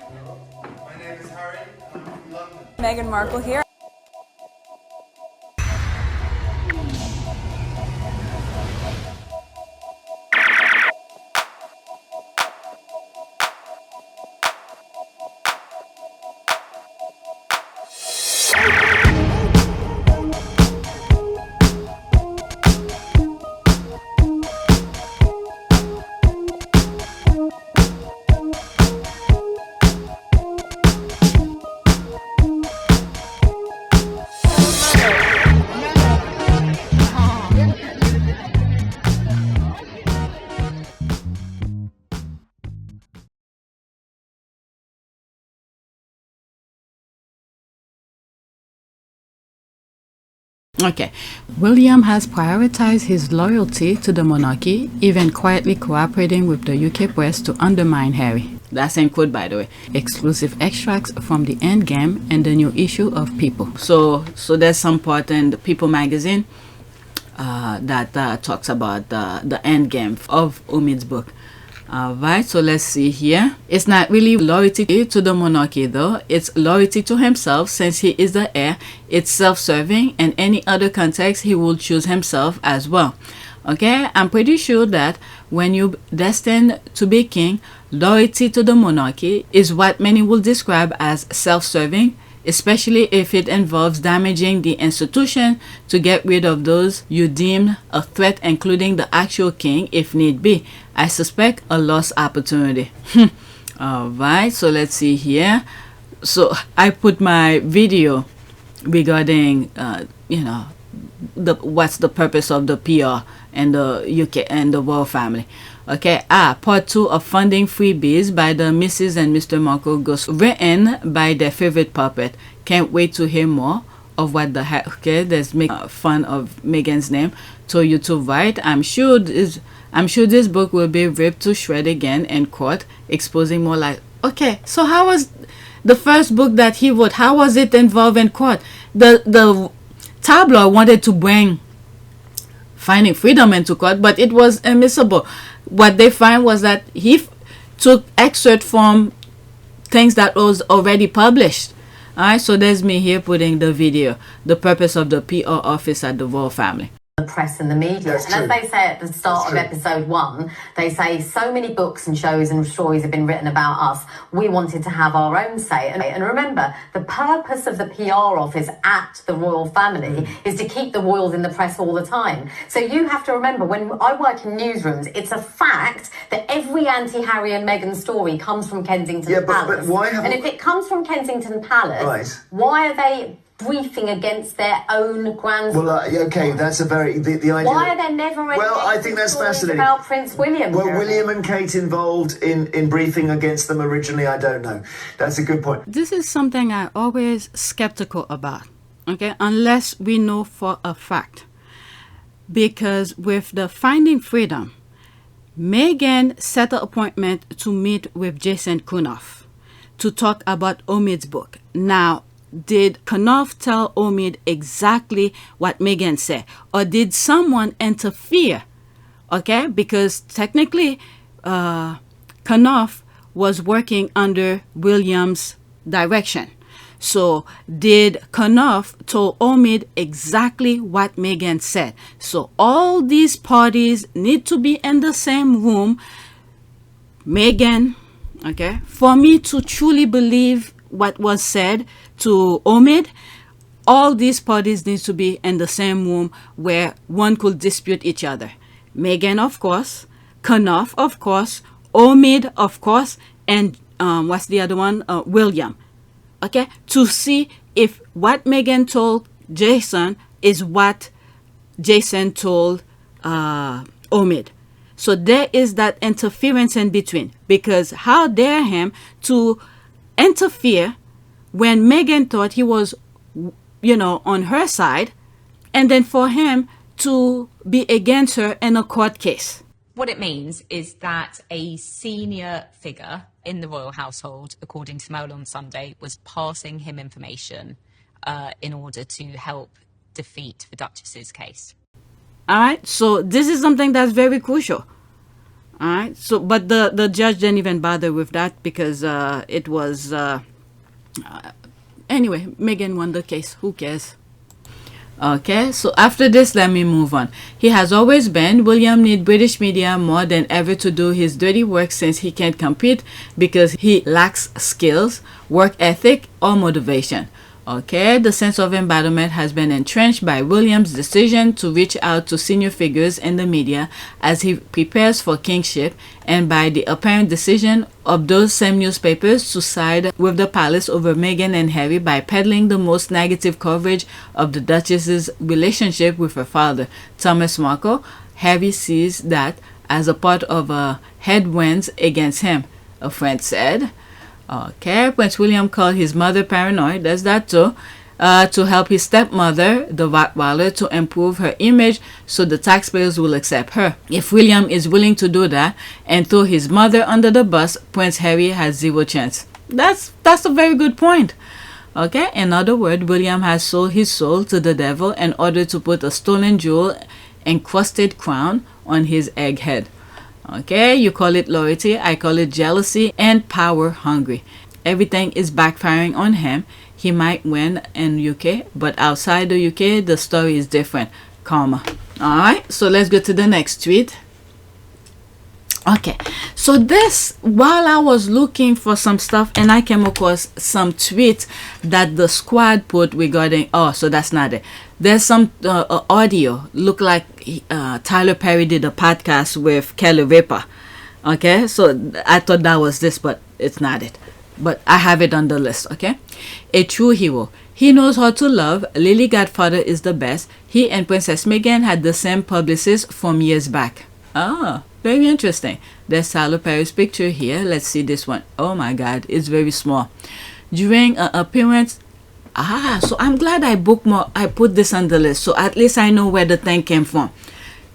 My name is Harry, and I'm from London. Meghan Markle here. Okay, William has prioritized his loyalty to the monarchy, even quietly cooperating with the UK press to undermine Harry. That's in quote, by the way. Exclusive extracts from the Endgame and the new issue of People. So there's some part in the People magazine that talks about the Endgame of Omid's book. Alright, so let's see here. It's not really loyalty to the monarchy though. It's loyalty to himself since he is the heir. It's self-serving, and any other context he will choose himself as well. Okay, I'm pretty sure that when you're destined to be king, loyalty to the monarchy is what many will describe as self-serving, especially if it involves damaging the institution to get rid of those you deem a threat, including the actual king if need be. I suspect a lost opportunity. Alright, so let's see here. So I put my video regarding what's the purpose of the PR and the UK and the royal family. Okay, part 2 of Funding Freebies by the Mrs. and Mr. Markle Ghost, written by their favorite puppet. Can't wait to hear more of what the heck. Okay, let's make fun of Meghan's name. So you to write. I'm sure this book will be ripped to shred again in court, exposing more like. Okay, so how was the first book that he wrote? How was it involved in court? The tabloid wanted to bring Finding Freedom into court, but it was admissible. What they find was that he took excerpt from things that was already published. Alright, so there's me here putting the video, the purpose of the PR office at the royal family. The press and the media. And as they say at the start of episode 1, they say so many books and shows and stories have been written about us. We wanted to have our own say. And remember, the purpose of the PR office at the royal family is to keep the royals in the press all the time. So you have to remember, when I work in newsrooms, it's a fact that every anti-Harry and Meghan story comes from Kensington Palace. But why and if it comes from Kensington Palace, why are they briefing against their own grandson? Well, okay, that's a very the idea. Why are there never any I think that's fascinating about Prince William? Well, William and Kate involved in briefing against them originally, I don't know. That's a good point. This is something I always skeptical about. Okay, unless we know for a fact, because with the Finding Freedom, Meghan set an appointment to meet with Jason Kunoff to talk about Omid's book. Now, did Kunoff tell Omid exactly what Meghan said, or did someone interfere? Okay, because technically Kunoff was working under William's direction. So did Kunoff tell Omid exactly what Meghan said? So all these parties need to be in the same room. Meghan, okay, for me to truly believe what was said to Omid, all these parties need to be in the same room where one could dispute each other. Meghan, of course, Kunoff, of course, Omid, of course, and what's the other one? William. Okay, to see if what Meghan told Jason is what Jason told Omid. So there is that interference in between, because how dare him to interfere when Meghan thought he was, on her side, and then for him to be against her in a court case. What it means is that a senior figure in the royal household, according to Mail on Sunday, was passing him information in order to help defeat the Duchess's case. All right, so this is something that's very crucial. All right. So, but the judge didn't even bother with that because it was anyway. Meghan won the case. Who cares? Okay, so after this, let me move on. He has always been, William needs British media more than ever to do his dirty work since he can't compete because he lacks skills, work ethic, or motivation. Okay, the sense of embattlement has been entrenched by William's decision to reach out to senior figures in the media as he prepares for kingship, and by the apparent decision of those same newspapers to side with the palace over Meghan and Harry by peddling the most negative coverage of the Duchess's relationship with her father, Thomas Markle. Harry sees that as a part of headwinds against him, a friend said. Okay, Prince William called his mother paranoid, does that too, to help his stepmother, the Rottweiler, to improve her image so the taxpayers will accept her. If William is willing to do that and throw his mother under the bus, Prince Harry has zero chance. That's a very good point. Okay, in other words, William has sold his soul to the devil in order to put a stolen jewel encrusted crown on his egghead. Okay, you call it loyalty, I call it jealousy and power hungry. Everything is backfiring on him. He might win in UK, but outside the UK, the story is different. Karma. Alright, so let's go to the next tweet. Okay, so this, while I was looking for some stuff and I came across some tweets that the squad put regarding, oh, so that's not it. There's some audio, look like Tyler Perry did a podcast with Kelly Ripa. Okay, so I thought that was this, but it's not it. But I have it on the list, okay? A true hero. He knows how to love. Lili Godfather is the best. He and Princess Meghan had the same publicist from years back. Ah, very interesting. There's Tyler Perry's picture here. Let's see this one. Oh my God, it's very small. During an appearance, so I'm glad I put this on the list, so at least I know where the thing came from,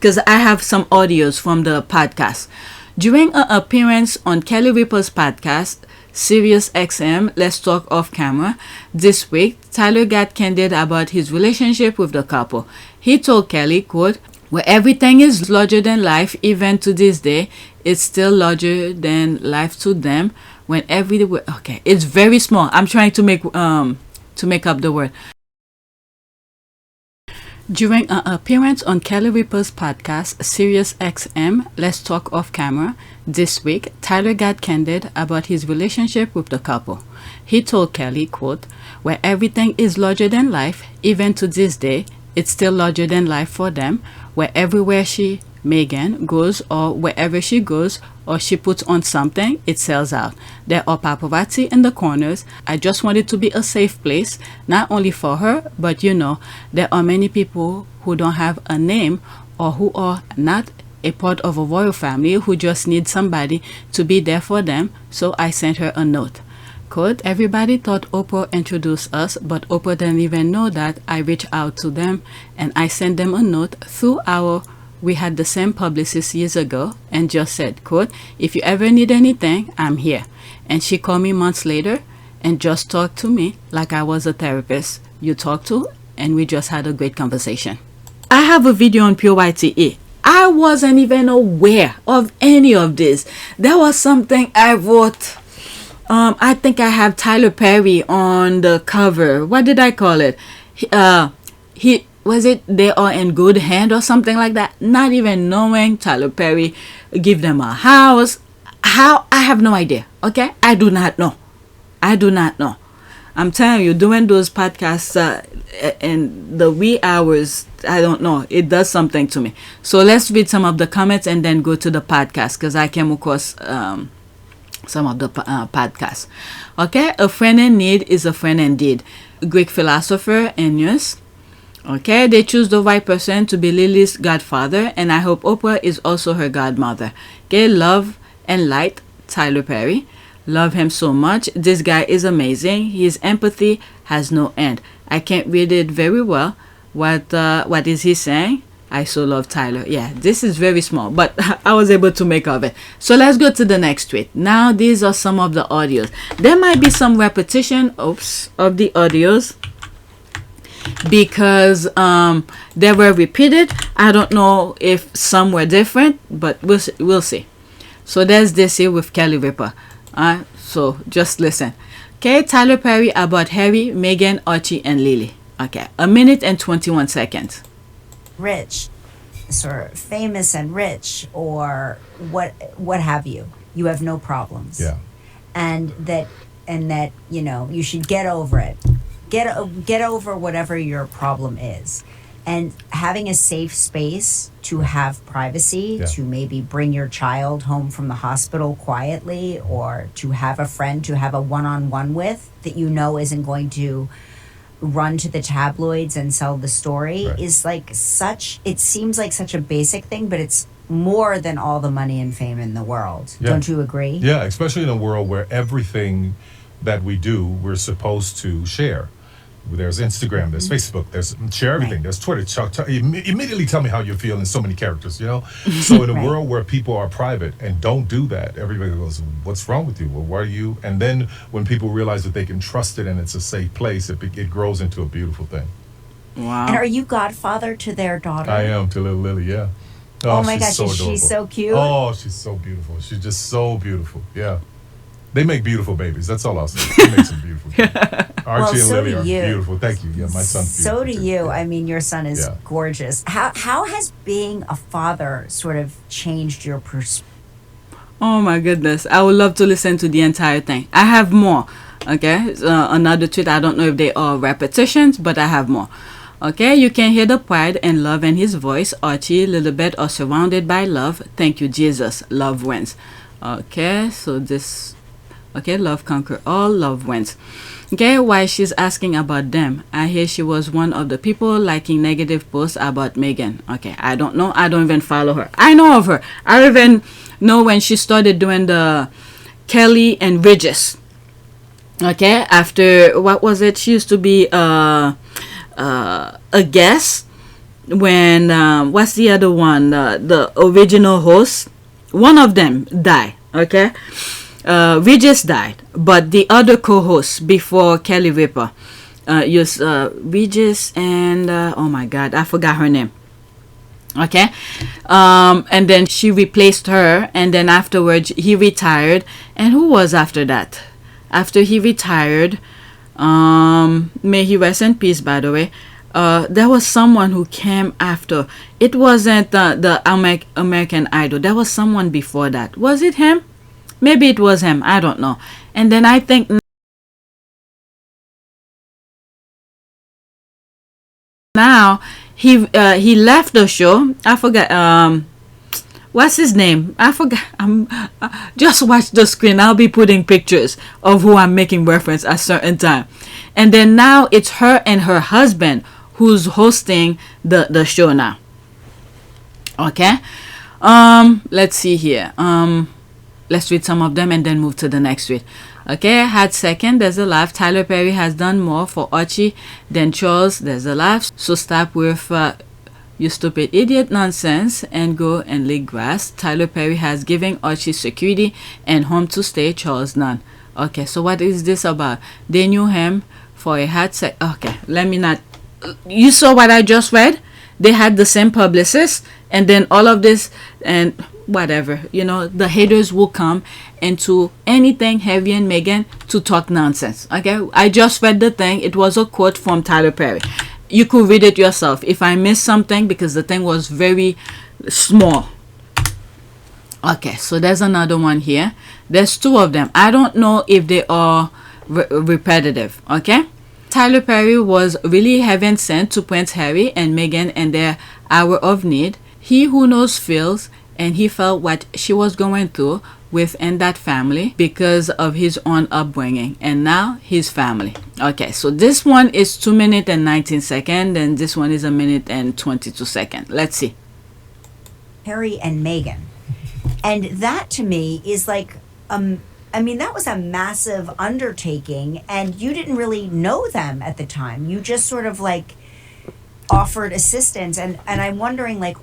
because I have some audios from the podcast. During an appearance on Kelly Ripa's podcast, Sirius XM, Let's Talk Off Camera, this week, Tyler got candid about his relationship with the couple. He told Kelly, quote, "Where everything is larger than life, even to this day, it's still larger than life to them. When everywhere," okay, it's very small. I'm trying to make up the word. During an appearance on Kelly Ripa's podcast, Sirius XM, Let's Talk Off Camera, this week, Tyler got candid about his relationship with the couple. He told Kelly, quote, "Where everything is larger than life, even to this day, it's still larger than life for them. Where everywhere Meghan goes, or wherever she goes, or she puts on something, it sells out. There are paparazzi in the corners. I just want it to be a safe place, not only for her, but there are many people who don't have a name or who are not a part of a royal family who just need somebody to be there for them, so I sent her a note." Quote, "Everybody thought Oprah introduced us, but Oprah didn't even know that I reached out to them and I sent them a note we had the same publicist years ago and just said, quote, if you ever need anything, I'm here. And she called me months later and just talked to me like I was a therapist you talk to, and we just had a great conversation." I have a video on PYTE. I wasn't even aware of any of this. There was something I wrote. I think I have Tyler Perry on the cover. What did I call it? Was it They Are in Good Hand or something like that? Not even knowing Tyler Perry give them a house. How? I have no idea. Okay? I do not know. I'm telling you, doing those podcasts in the wee hours, I don't know. It does something to me. So let's read some of the comments and then go to the podcast, because I came across some of the podcasts. Okay? A friend in need is a friend indeed. Greek philosopher Ennius. Okay, they choose the right person to be Lili's godfather, and I hope Oprah is also her godmother. Okay, love and light, Tyler Perry. Love him so much. This guy is amazing. His empathy has no end. I can't read it very well. What is he saying? I so love Tyler. Yeah, this is very small, but I was able to make of it. So let's go to the next tweet. Now, these are some of the audios. There might be some repetition, of the audios, because they were repeated. I don't know if some were different, but we'll see. So there's this here with Kelly Ripa. So just listen. Okay, Tyler Perry about Harry, Meghan, Archie, and Lili. Okay, 1 minute and 21 seconds. Rich, sort of famous and rich, or what have you. You have no problems. Yeah. And that you know, you should get over it. Get over whatever your problem is. And having a safe space to have privacy, Yeah. to maybe bring your child home from the hospital quietly, or to have a friend to have a one-on-one with that you know isn't going to run to the tabloids and sell the story, Right. is like it seems like such a basic thing, but it's more than all the money and fame in the world. Yeah. Don't you agree? Yeah, especially in a world where everything that we do, we're supposed to share. There's Instagram, there's Facebook, there's share everything, Right. there's Twitter. Immediately tell me how you feel in so many characters, you know? So in a Right. world where people are private and don't do that, everybody goes, what's wrong with you? Well, why are you? And then when people realize that they can trust it and it's a safe place, it grows into a beautiful thing. Wow. And are you godfather to their daughter? I am to little Lily, yeah. Oh my she's gosh, so is she adorable. so cute? Oh, she's so beautiful. She's just so beautiful, yeah. They make beautiful babies. That's all I'll say. They make some beautiful babies. Archie and so Lily do are you. beautiful. Thank you. Yeah, my son's beautiful. So do too. you. Yeah. I mean, your son is Yeah. gorgeous. How has being a father sort of changed your perspective? Oh my goodness. I would love to listen to the entire thing. I have more. Okay. Another tweet. I don't know if they are repetitions, but I have more. Okay. You can hear the pride and love in his voice. Archie, Lilibet are surrounded by love. Thank you, Jesus. Love wins. Okay. So this. Okay. Love conquer all. Love wins. Okay, why she's asking about them. I hear she was one of the people liking negative posts about Meghan. Okay, I don't know. I don't even follow her. I know of her. I even know when she started doing the Kelly and Regis. Okay, after, what was it? She used to be a guest when, what's the other one? The original host. One of them died. Okay. Regis died, but the other co-host before Kelly Ripa, Regis and oh my God, I forgot her name. Okay, and then she replaced her, and then afterwards he retired. And who was after that? After he retired, may he rest in peace. By the way, there was someone who came after. It wasn't the American Idol. There was someone before that. Was it him? Maybe it was him. I don't know. And then I think now he left the show. I forgot. What's his name? I forgot. Just watch the screen. I'll be putting pictures of who I'm making reference at certain time. And then now it's her and her husband who's hosting the show now. Okay. Let's see here. Let's read some of them and then move to the next tweet. Okay, had second, there's a laugh. Tyler Perry has done more for Archie than Charles, there's a laugh. So stop with you stupid idiot nonsense and go and lick grass. Tyler Perry has given Archie security and home to stay, Charles none. Okay, so what is this about? They knew him for a hot sec. Okay, let me not. You saw what I just read? They had the same publicist, and then all of this and whatever, you know, the haters will come into anything Harry and Meghan to talk nonsense. Okay, I just read the thing. It was a quote from Tyler Perry. You could read it yourself if I missed something, because the thing was very small. Okay, so there's another one here. There's two of them. I don't know if they are repetitive. Okay, Tyler Perry was really heaven sent to Prince Harry and Meghan in their hour of need. He who knows feels, and he felt what she was going through within that family because of his own upbringing, and now his family. Okay, so this one is 2 minutes and 19 seconds, and this one is 1 minute and 22 seconds. Let's see. Harry and Meghan. And that to me is like, I mean, that was a massive undertaking, and you didn't really know them at the time. You just sort of like offered assistance, and I'm wondering, like,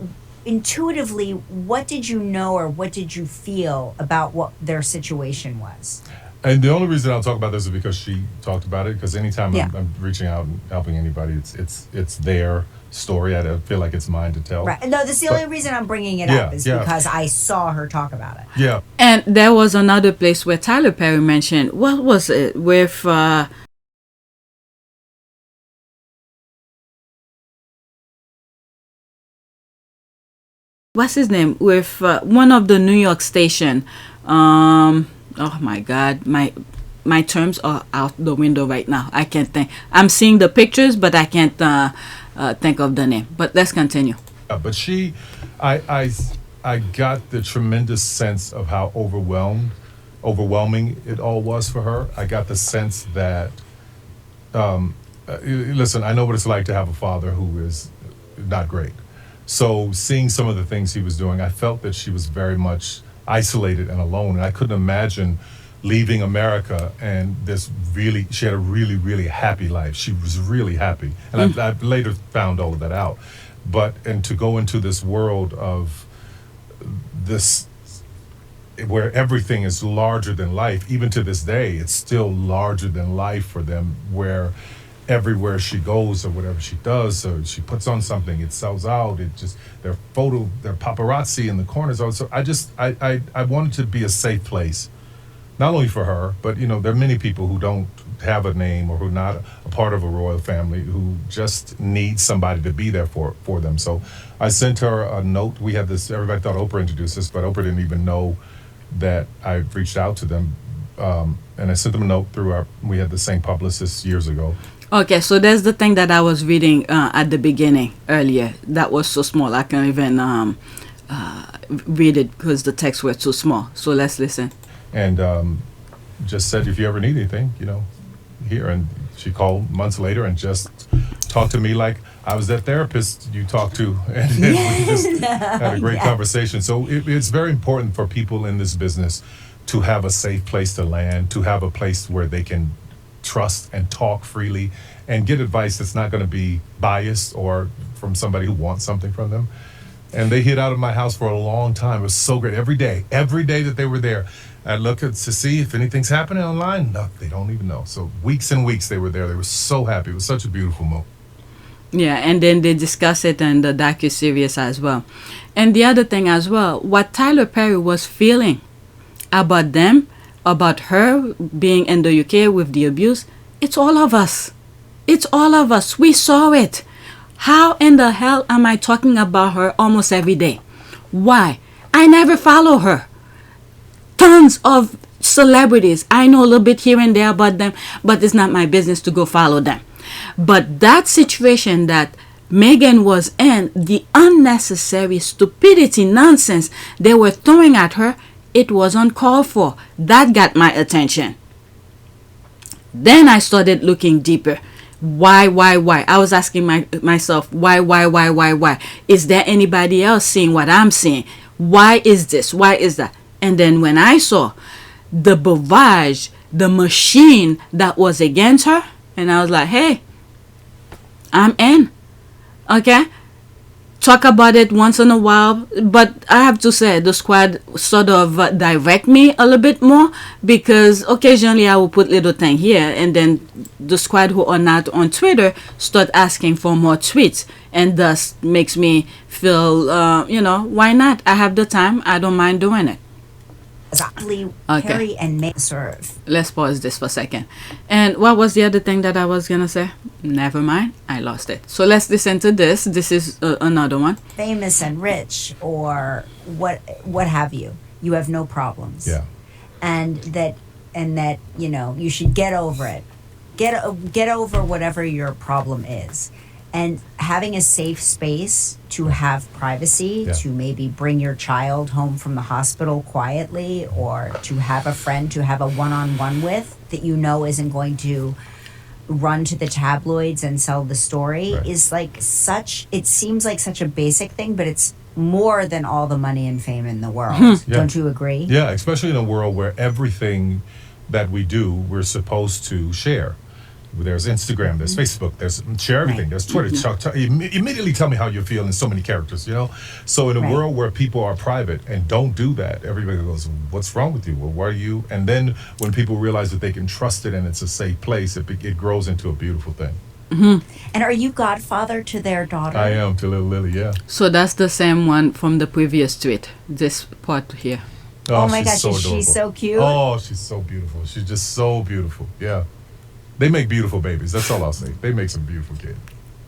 intuitively, what did you know or what did you feel about what their situation was? And the only reason I'll talk about this is because she talked about it. Because anytime Yeah. I'm reaching out and helping anybody, it's their story. I don't feel like it's mine to tell. Right. No, that's the only reason I'm bringing it Yeah, up is yeah. because I saw her talk about it. Yeah. And there was another place where Tyler Perry mentioned, what was it, with what's his name, with one of the New York station. Oh my God, my terms are out the window right now. I can't think. I'm seeing the pictures, but I can't think of the name. But let's continue. But I got the tremendous sense of how overwhelming it all was for her. I got the sense that, listen, I know what it's like to have a father who is not great. So seeing some of the things he was doing, I felt that she was very much isolated and alone. And I couldn't imagine leaving America and she had a really, really happy life. She was really happy. And I later found all of that out. And to go into this world of this, where everything is larger than life, even to this day, it's still larger than life for them, where everywhere she goes or whatever she does, or she puts on something, it sells out. It just, their paparazzi in the corners. So I wanted to be a safe place, not only for her, but there are many people who don't have a name or who are not a part of a royal family who just need somebody to be there for them. So I sent her a note. We had this, everybody thought Oprah introduced us, but Oprah didn't even know that I reached out to them. And I sent them a note we had the same publicist years ago. Okay, so there's the thing that I was reading at the beginning earlier. That was so small I can't even read it because the text were too small. So let's listen. And just said, if you ever need anything, here. And she called months later and just talked to me like I was that therapist you talked to. And we just had a great conversation. So it's very important for people in this business to have a safe place to land, to have a place where they can trust and talk freely and get advice that's not going to be biased or from somebody who wants something from them. And they hid out of my house for a long time. It was so great. Every day that they were there, I'd look to see if anything's happening online. No, they don't even know. So weeks and weeks they were there. They were so happy. It was such a beautiful moment. Yeah, and then they discuss it in the docu-series as well. And the other thing as well, what Tyler Perry was feeling about them, about her being in the UK with the abuse, it's all of us. It's all of us. We saw it. How in the hell am I talking about her almost every day? Why? I never follow her. Tons of celebrities. I know a little bit here and there about them, but it's not my business to go follow them. But that situation that Meghan was in, the unnecessary stupidity, nonsense they were throwing at her, it was uncalled for. That got my attention. Then I started looking deeper. Why? I was asking myself, why? Is there anybody else seeing what I'm seeing? Why is this? Why is that? And then when I saw the bavage, the machine that was against her, and I was like, hey, I'm in. Okay? Talk about it once in a while, but I have to say the squad sort of direct me a little bit more, because occasionally I will put little thing here and then the squad who are not on Twitter start asking for more tweets, and thus makes me feel why not? I have the time, I don't mind doing it. Exactly. Okay. Harry and Meghan serve. Let's pause this for a second. And what was the other thing that I was gonna say? Never mind, I lost it. So let's listen to this. This is another one. Famous and rich, or what have you. You have no problems. Yeah. And that you should get over it. Get over whatever your problem is. And having a safe space to have privacy, to maybe bring your child home from the hospital quietly, or to have a friend to have a one-on-one with that isn't going to run to the tabloids and sell the story, is it seems like such a basic thing, but it's more than all the money and fame in the world. Don't you agree? Yeah, especially in a world where everything that we do, we're supposed to share. There's Instagram, there's Facebook, there's share everything, there's Twitter. Immediately tell me how you feel in so many characters, you know? So in a world where people are private and don't do that, everybody goes, what's wrong with you? Well, why are you? And then when people realize that they can trust it and it's a safe place, it grows into a beautiful thing. And are you godfather to their daughter? I am, to little Lily, yeah. So that's the same one from the previous tweet, this part here. Oh my gosh, so is she adorable. so cute? Oh, she's so beautiful. She's just so beautiful, yeah. They make beautiful babies. That's all I'll say. They make some beautiful kids.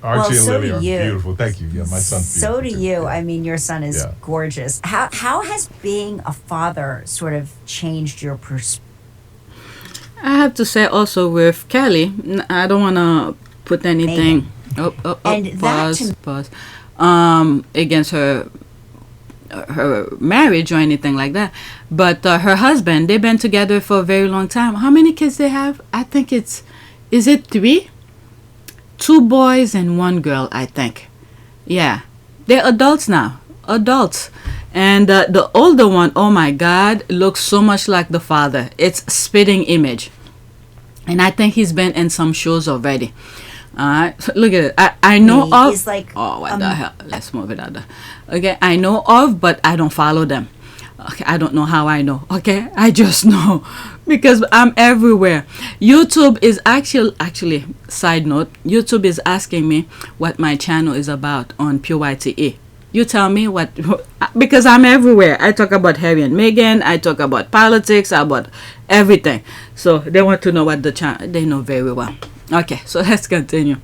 Archie and Lily are beautiful. Thank you. Yeah, my son's beautiful. So do you. I mean, your son is gorgeous. How has being a father sort of changed your perspective? I have to say also with Kelly, I don't want to put anything And pause against her marriage or anything like that, but her husband, they've been together for a very long time. How many kids they have? I think is it 3? 2 boys and 1 girl, I think. Yeah, they're adults now, and the older one, oh my God, looks so much like the father. It's spitting image, and I think he's been in some shows already. Look at it. I know of. He's like, oh, what the hell? Let's move it out there. Okay, I know of, but I don't follow them. Okay, I don't know how I know. Okay, I just know because I'm everywhere. YouTube is actually side note. YouTube is asking me what my channel is about on PYTE. You tell me what, because I'm everywhere. I talk about Harry and Meghan. I talk about politics, about everything. So they want to know what the channel. They know very well. Okay, so let's continue.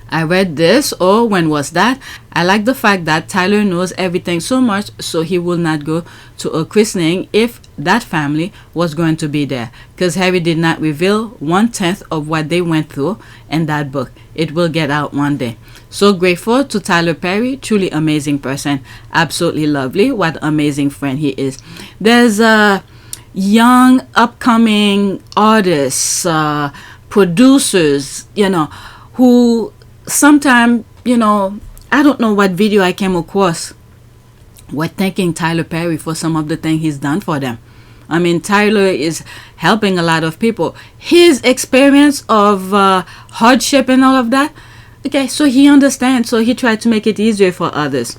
I read this. Oh, when was that? I like the fact that Tyler knows everything so much, so he will not go to a christening if that family was going to be there. Because Harry did not reveal 1/10 of what they went through in that book. It will get out one day. So grateful to Tyler Perry. Truly amazing person. Absolutely lovely. What amazing friend he is. There's young upcoming artists, producers, who sometimes, I don't know what video I came across, were thanking Tyler Perry for some of the things he's done for them. I mean, Tyler is helping a lot of people. His experience of hardship and all of that, okay, so he understands, so he tried to make it easier for others.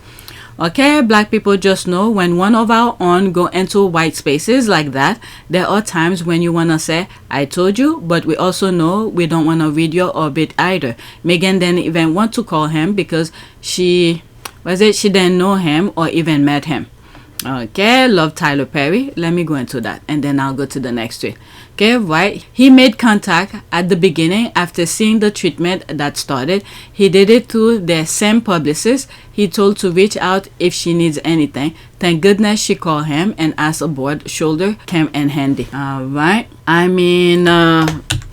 Okay, black people just know when one of our own go into white spaces like that, there are times when you want to say, I told you, but we also know we don't want to read your obit either. Meghan didn't even want to call him because she didn't know him or even met him. Okay, love Tyler Perry. Let me go into that and then I'll go to the next tweet. Okay, right. He made contact at the beginning after seeing the treatment that started. He did it through their same publicist. He told to reach out if she needs anything. Thank goodness she called him and asked aboard. Shoulder came in handy. All right. I mean,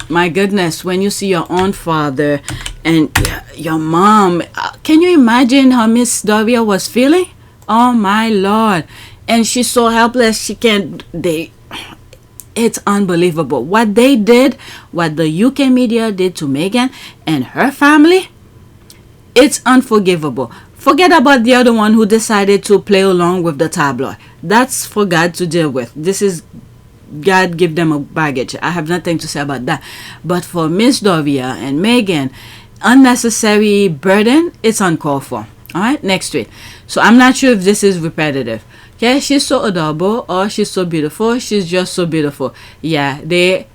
my goodness, when you see your own father and your mom, can you imagine how Miss Doria was feeling? Oh my Lord. And she's so helpless. She can't. It's unbelievable what they did, what the UK media did to Meghan and her family. It's unforgivable. Forget about the other one who decided to play along with the tabloid. That's for God to deal with. This is God, give them a baggage. I have nothing to say about that. But for Miss Doria and Meghan, unnecessary burden, it's uncalled for. All right, next tweet. So I'm not sure if this is repetitive. Okay, she's so adorable, or she's so beautiful. She's just so beautiful. Yeah,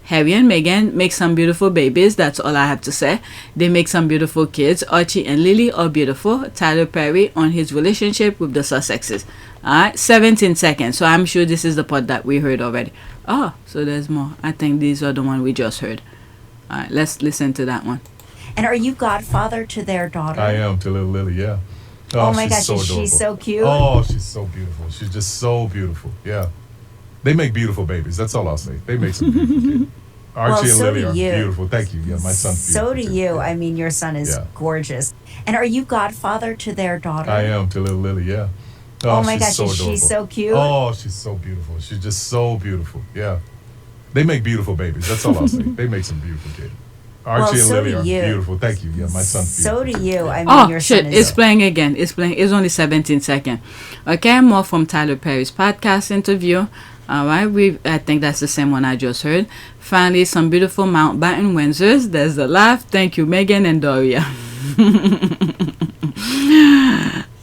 Harry and Meghan make some beautiful babies. That's all I have to say. They make some beautiful kids. Archie and Lily are beautiful. Tyler Perry on his relationship with the Sussexes. All right, 17 seconds. So I'm sure this is the part that we heard already. Oh, so there's more. I think these are the one we just heard. All right, let's listen to that one. And are you godfather to their daughter? I am, to little Lily, yeah. Oh my gosh, is she so cute? Oh, she's so beautiful. She's just so beautiful. Yeah. They make beautiful babies. That's all I'll say. They make some beautiful kids. Archie and Lily are beautiful. Thank you. Yeah, my son's beautiful. So do you. I mean, your son is gorgeous. And are you godfather to their daughter? I am, to little Lily, yeah. Oh my gosh, is she so cute? Oh, she's so beautiful. She's just so beautiful. Yeah. They make beautiful babies. That's all I'll say. They make some beautiful kids. Archie and Lily are beautiful. Thank you. Yeah, my son's beautiful. So do you. I mean, your son is... It's playing again. It's playing. It's only 17 seconds. Okay, more from Tyler Perry's podcast interview. All right, I think that's the same one I just heard. Finally, some beautiful Mountbatten Windsors. There's the laugh. Thank you, Meghan and Doria.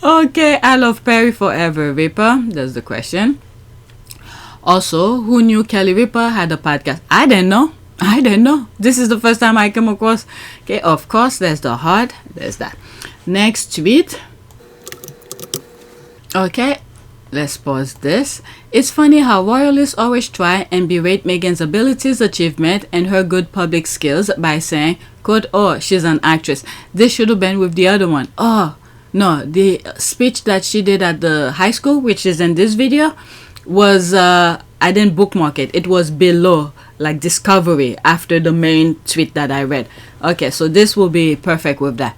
Okay, I love Perry forever. Ripper, that's the question. Also, who knew Kelly Ripa had a podcast? I didn't know. This is the first time I come across. Okay, of course, there's the heart. There's that. Next tweet. Okay, let's pause this. It's funny how royalists always try and berate Meghan's abilities, achievement, and her good public skills by saying, quote, oh, she's an actress. This should have been with the other one. Oh, no, the speech that she did at the high school, which is in this video, was, I didn't bookmark it. It was below, like discovery, after the main tweet that I read. Okay, so this will be perfect with that.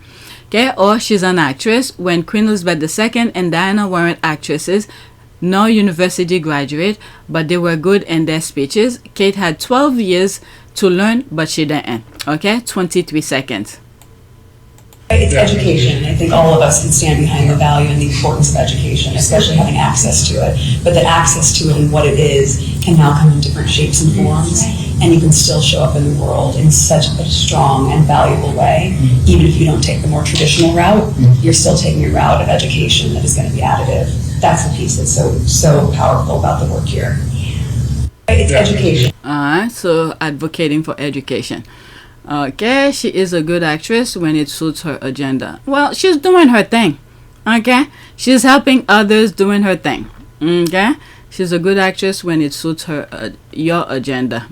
Okay, or she's an actress when Queen Elizabeth II and Diana weren't actresses, no university graduate, but they were good in their speeches. Kate had 12 years to learn, but she didn't. Okay, 23 seconds. It's education. I think all of us can stand behind the value and the importance of education, especially having access to it. But the access to it and what it is can now come in different shapes and forms, and you can still show up in the world in such a strong and valuable way. Even if you don't take the more traditional route, you're still taking a route of education that is going to be additive. That's the piece that's so powerful about the work here. It's education. Alright, so advocating for education. Okay, she is a good actress when it suits her agenda. Well, she's doing her thing. Okay, she's helping others doing her thing. Okay, she's a good actress when it suits her your agenda.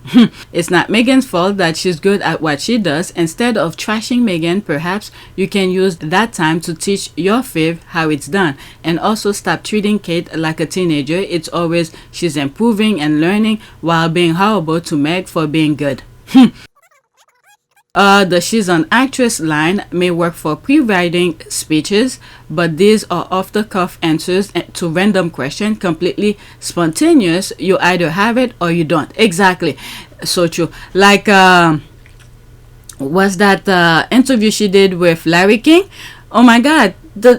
It's not Meghan's fault that she's good at what she does. Instead of trashing Meghan, perhaps you can use that time to teach your fave how it's done, and also stop treating Kate like a teenager. It's always she's improving and learning while being horrible to Meg for being good. The she's an actress line may work for pre-writing speeches, but these are off-the-cuff answers to random questions, completely spontaneous. You either have it or you don't. Exactly. So true. Like, was that interview she did with Larry King? Oh my God.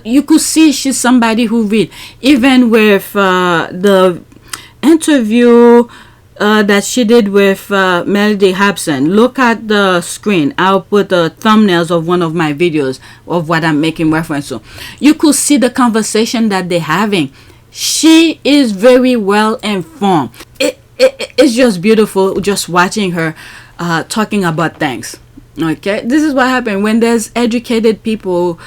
You could see she's somebody who read. Even with the interview that she did with Melody Hobson. Look at the screen. I'll put the thumbnails of one of my videos of what I'm making reference to. You could see the conversation that they're having. She is very well informed. It's just beautiful just watching her talking about things. Okay, this is what happens when there's educated people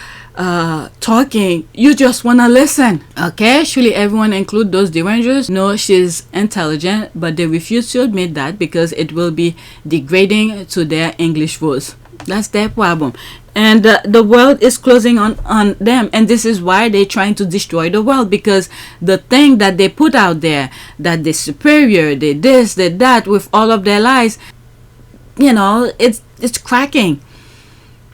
talking. You just want to listen. Okay, surely everyone, include those derangers, know she's intelligent, but they refuse to admit that because it will be degrading to their English rules. That's their problem, and the world is closing on them, and this is why they're trying to destroy the world, because the thing that they put out there, that they're superior, they this, they that, with all of their lies, you know, it's cracking.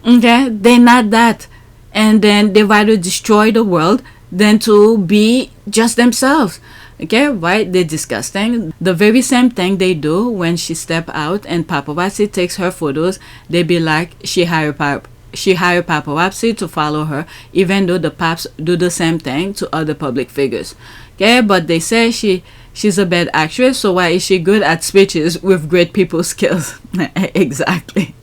Okay, they're not that. And then they rather destroy the world than to be just themselves. Okay, right? They're disgusting. The very same thing they do when she step out and paparazzi takes her photos. They be like, she hired paparazzi to follow her, even though the paps do the same thing to other public figures. Okay, but they say she's a bad actress, so why is she good at speeches with great people skills? Exactly.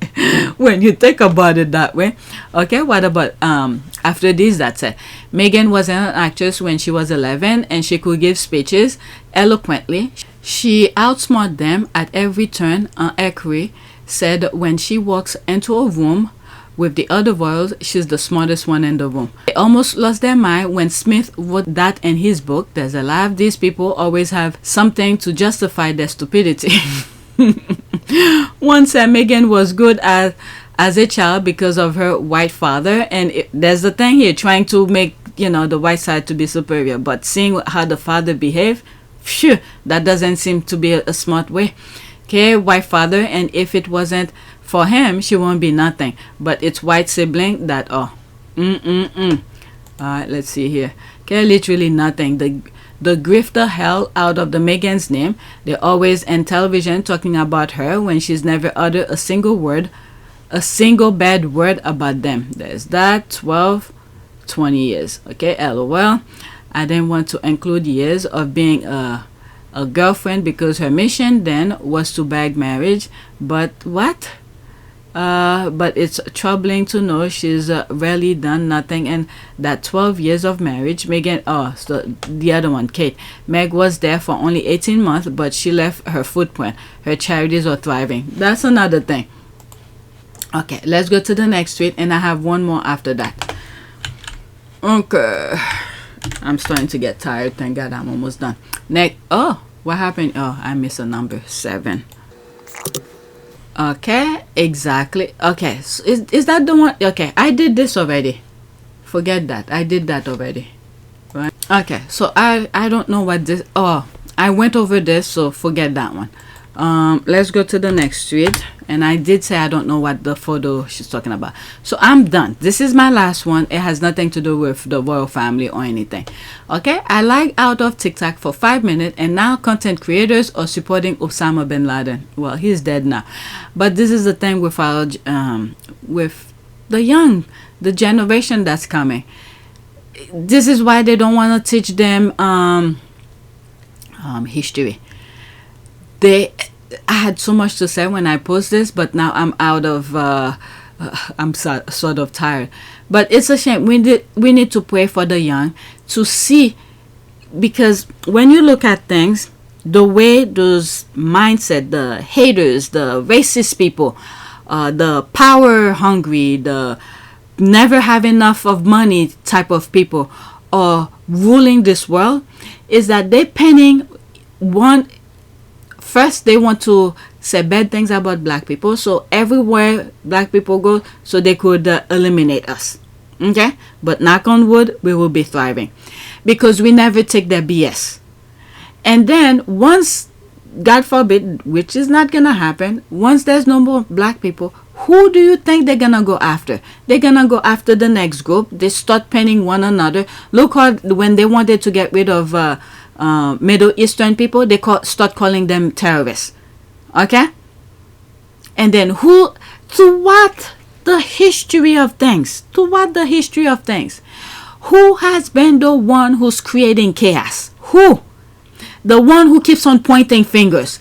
When you think about it that way. Okay, what about after this? That's it. Meghan was an actress when she was 11, and she could give speeches eloquently. She outsmarted them at every turn. Archie said when she walks into a room with the other royals, she's the smartest one in the room. They almost lost their mind when Smith wrote that in his book. There's a lot of these people always have something to justify their stupidity. One said Meghan was good as a child because of her white father, and there's the thing here, trying to make, you know, the white side to be superior, but seeing how the father behaved, phew, that doesn't seem to be a smart way. Okay, white father, and if it wasn't for him, she won't be nothing. But it's white sibling that, Alright, let's see here. Okay, literally nothing. The grifter hell out of the Meghan's name. They're always in television talking about her when she's never uttered a single bad word about them. There's that. 12, 20 years. Okay, LOL. I didn't want to include years of being a a girlfriend because her mission then was to beg marriage. But what? But it's troubling to know she's really done nothing, and that 12 years of marriage, Meghan, so the other one, Kate, Meg was there for only 18 months, but she left her footprint. Her charities are thriving. That's another thing. Okay, let's go to the next tweet, and I have one more after that. Okay, I'm starting to get tired. Thank God I'm almost done. Next, what happened? I missed a number 7. Okay, exactly. Okay, so is that the one? Okay, I did this already. Forget that. I did that already. Right? Okay, so I don't know what this. I went over this, so forget that one. Let's go to the next tweet. And I did say I don't know what the photo she's talking about. So I'm done. This is my last one. It has nothing to do with the royal family or anything. Okay, I like out of TikTok for 5 minutes, and now content creators are supporting Osama bin Laden. Well, he's dead now. But this is the thing with our with the generation that's coming. This is why they don't want to teach them history. I had so much to say when I post this, but now I'm out of I'm sort of tired. But it's a shame. We need to pray for the young to see, because when you look at things, the way those mindset, the haters, the racist people, the power hungry, the never have enough of money type of people are ruling this world, is that they're penning one. First, they want to say bad things about black people, so everywhere black people go, so they could eliminate us. Okay? But knock on wood, we will be thriving, because we never take their BS. And then once, God forbid, which is not gonna happen, once there's no more black people, who do you think they're gonna go after? They're gonna go after the next group. They start penning one another. Look how when they wanted to get rid of Middle Eastern people, they start calling them terrorists. Okay? And then to what the history of things? To what the history of things? Who has been the one who's creating chaos? Who? The one who keeps on pointing fingers.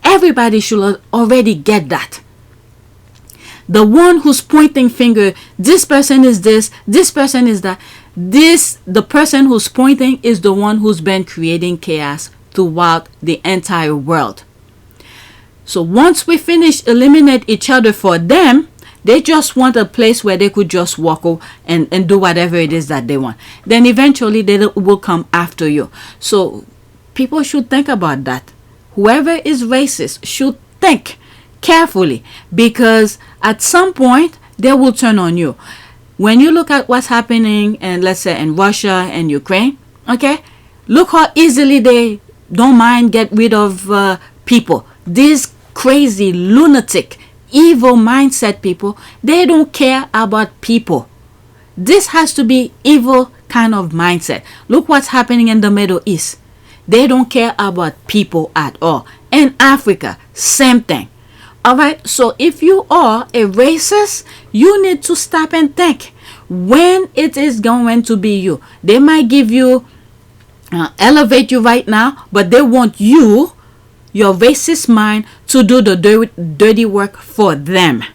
Everybody should already get that. The one who's pointing finger, this person is this person is that. The person who's pointing is the one who's been creating chaos throughout the entire world. So once we finish eliminate each other for them, they just want a place where they could just walk over and do whatever it is that they want. Then eventually they will come after you. So people should think about that. Whoever is racist should think carefully, because at some point they will turn on you. When you look at what's happening, and let's say in Russia and Ukraine, okay, look how easily they don't mind get rid of people. These crazy, lunatic, evil mindset people, they don't care about people. This has to be evil kind of mindset. Look what's happening in the Middle East. They don't care about people at all. In Africa, same thing. Alright, so if you are a racist, you need to stop and think when it is going to be you. They might give you, elevate you right now, but they want you, your racist mind, to do the dirty work for them.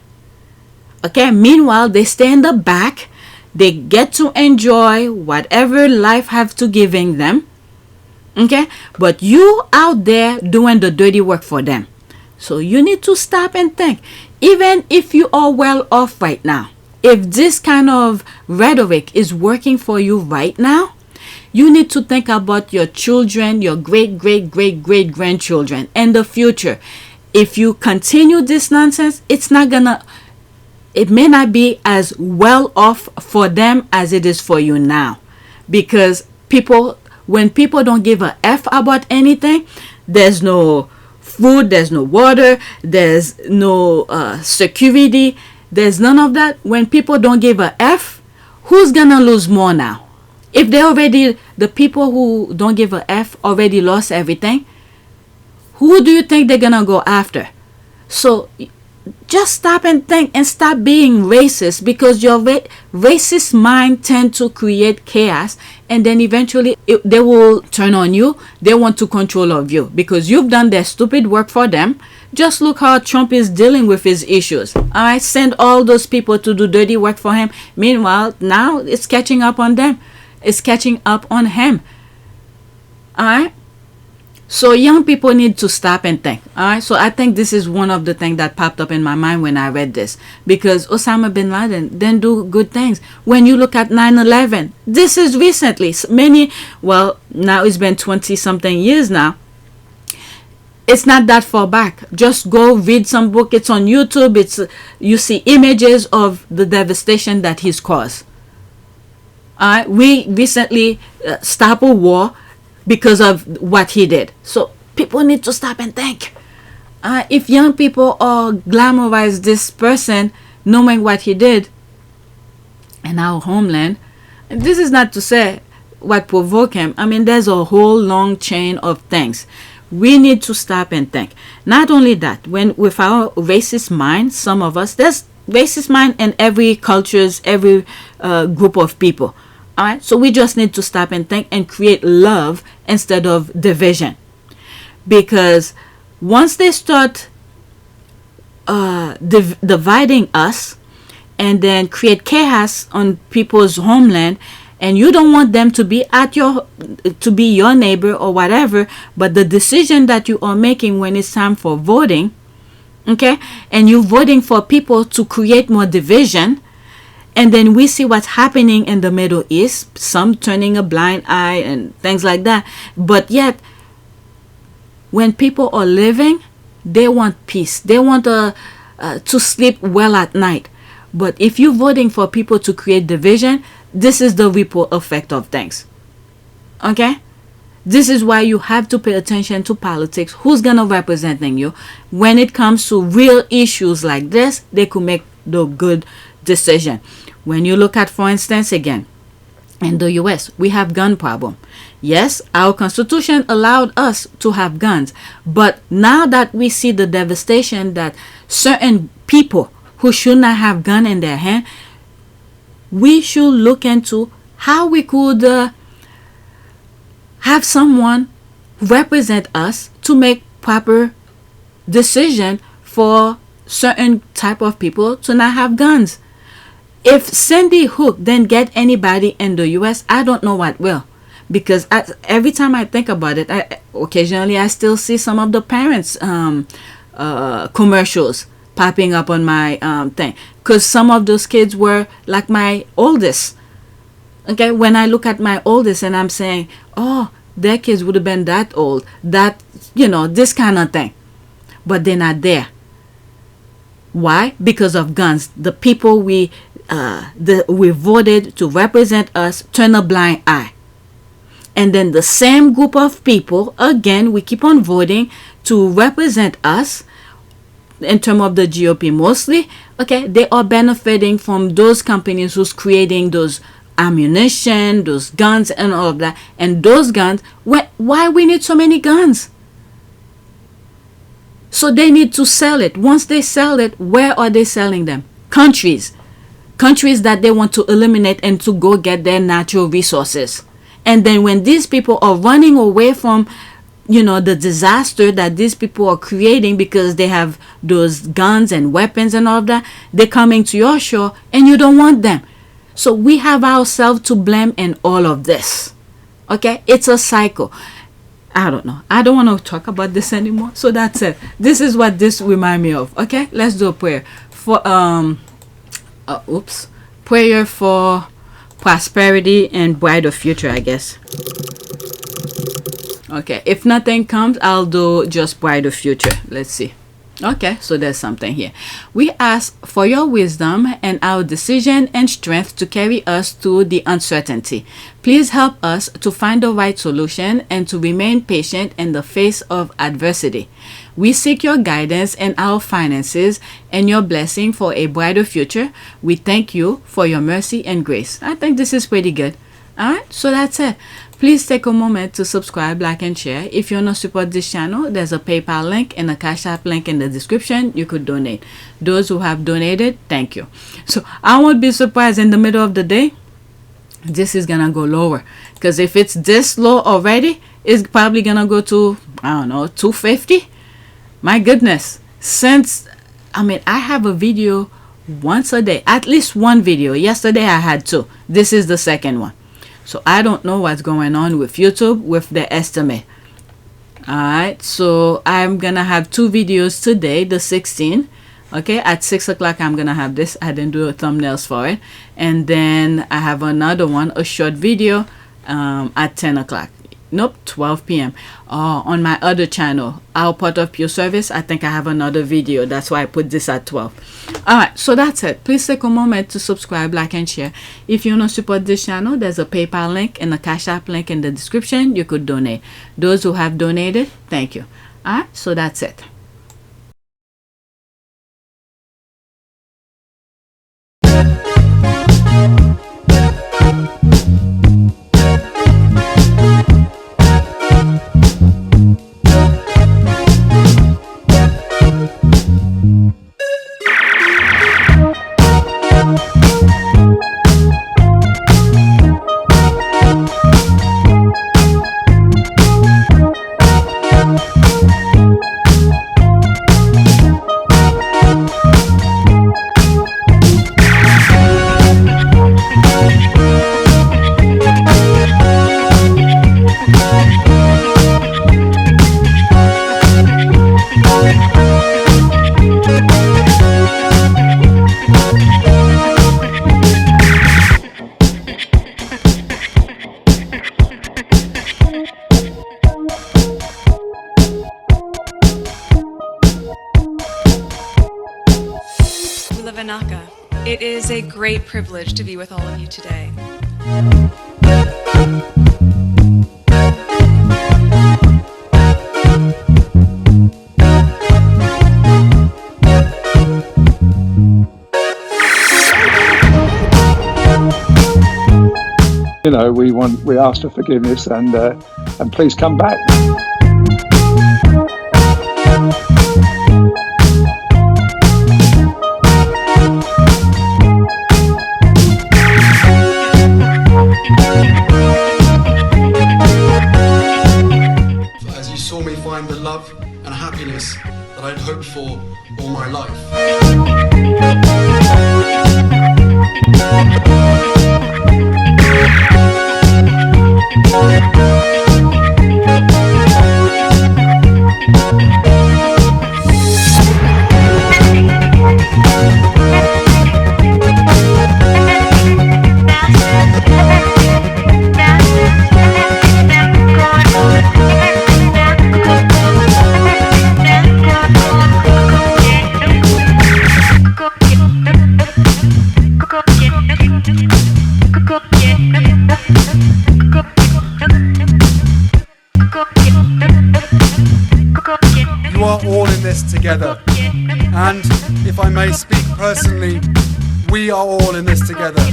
Okay, meanwhile, they stay in the back. They get to enjoy whatever life have to giving them. Okay, but you out there doing the dirty work for them. So you need to stop and think. Even if you are well off right now, if this kind of rhetoric is working for you right now, you need to think about your children, your great-great-great-great-grandchildren, and the future. If you continue this nonsense, it may not be as well off for them as it is for you now. Because when people don't give a F about anything, there's no food, there's no water, there's no security, there's none of that. When people don't give a F, who's gonna lose more now? If the people who don't give a F already lost everything, who do you think they're gonna go after? So just stop and think and stop being racist, because your racist mind tend to create chaos, and then eventually they will turn on you. They want to control of you because you've done their stupid work for them. Just look how Trump is dealing with his issues. All right, send all those people to do dirty work for him. Meanwhile, now it's catching up on them. It's catching up on him. All right. So young people need to stop and think. All right. So I think this is one of the things that popped up in my mind when I read this, because Osama bin Laden didn't do good things. When you look at 9/11, this is recently now it's been 20 something years now. It's not that far back. Just go read some book. It's on YouTube. You see images of the devastation that he's caused. All right. We recently stopped a war because of what he did. So people need to stop and think. If young people all glamorize this person knowing what he did in our homeland, and this is not to say what provoked him. I mean, there's a whole long chain of things. We need to stop and think. Not only that, with our racist mind, some of us, there's racist mind in every cultures, every group of people. All right, so we just need to stop and think and create love instead of division. Because once they start dividing us and then create chaos on people's homeland, and you don't want them to be your neighbor or whatever, but the decision that you are making when it's time for voting, okay, and you're voting for people to create more division. And then we see what's happening in the Middle East, some turning a blind eye and things like that. But yet, when people are living, they want peace. They want to sleep well at night. But if you're voting for people to create division, this is the ripple effect of things. Okay? This is why you have to pay attention to politics. Who's going to representing you? When it comes to real issues like this, they could make the good decision. When you look at, for instance, again, in the US, we have gun problem. Yes, our constitution allowed us to have guns. But now that we see the devastation that certain people who should not have gun in their hand, we should look into how we could have someone represent us to make proper decision for certain type of people to not have guns. If Sandy Hook didn't get anybody in the US, I don't know what will. Because every time I think about it, occasionally I still see some of the parents' commercials popping up on my thing. Because some of those kids were like my oldest. Okay, when I look at my oldest and I'm saying, oh, their kids would have been that old, that, this kind of thing. But they're not there. Why? Because of guns. The people we voted to represent us turn a blind eye. And then the same group of people, again, we keep on voting to represent us in terms of the GOP mostly. Okay, they are benefiting from those companies who's creating those ammunition, those guns and all of that. And those guns, why we need so many guns? So they need to sell it. Once they sell it, where are they selling them? Countries that they want to eliminate and to go get their natural resources. And then when these people are running away from, the disaster that these people are creating because they have those guns and weapons and all of that, they're coming to your shore and you don't want them. So we have ourselves to blame in all of this. Okay? It's a cycle. I don't know. I don't want to talk about this anymore. So that's it. This is what this reminds me of. Okay? Let's do a prayer. Prayer for prosperity and brighter future, I guess. Okay, if nothing comes, I'll do just brighter future. Let's see. Okay, so there's something here. We ask for your wisdom and our decision and strength to carry us through the uncertainty. Please help us to find the right solution and to remain patient in the face of adversity. We seek your guidance in our finances and your blessing for a brighter future. We thank you for your mercy and grace. I think this is pretty good. All right, so that's it. Please take a moment to subscribe, like, and share. If you want to support this channel, there's a PayPal link and a Cash App link in the description. You could donate. Those who have donated, thank you. So I won't be surprised in the middle of the day, this is gonna go lower. Because if it's this low already, it's probably gonna go to, I don't know, 250. My goodness. Since, I have a video once a day, at least one video. Yesterday I had 2. This is the second one. So I don't know what's going on with YouTube with the estimate. Alright, so I'm gonna have 2 videos today, the 16th. Okay, at 6 o'clock I'm gonna have this. I didn't do thumbnails for it. And then I have another one, a short video at 10 o'clock. Nope, 12 p.m. On my other channel, Our Part of Pure Service, I think I have another video. That's why I put this at 12. Alright, so that's it. Please take a moment to subscribe, like, and share. If you want to support this channel, there's a PayPal link and a Cash App link in the description. You could donate. Those who have donated, thank you. Alright, so that's it. It is a great privilege to be with all of you today. You know, we ask for forgiveness and please come back. As you saw me find the love and happiness that I'd hoped for all my life. You are all in this together, and if I may speak personally, we are all in this together,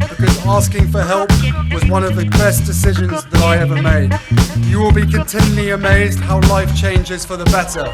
because asking for help was one of the best decisions that I ever made. You will be continually amazed how life changes for the better.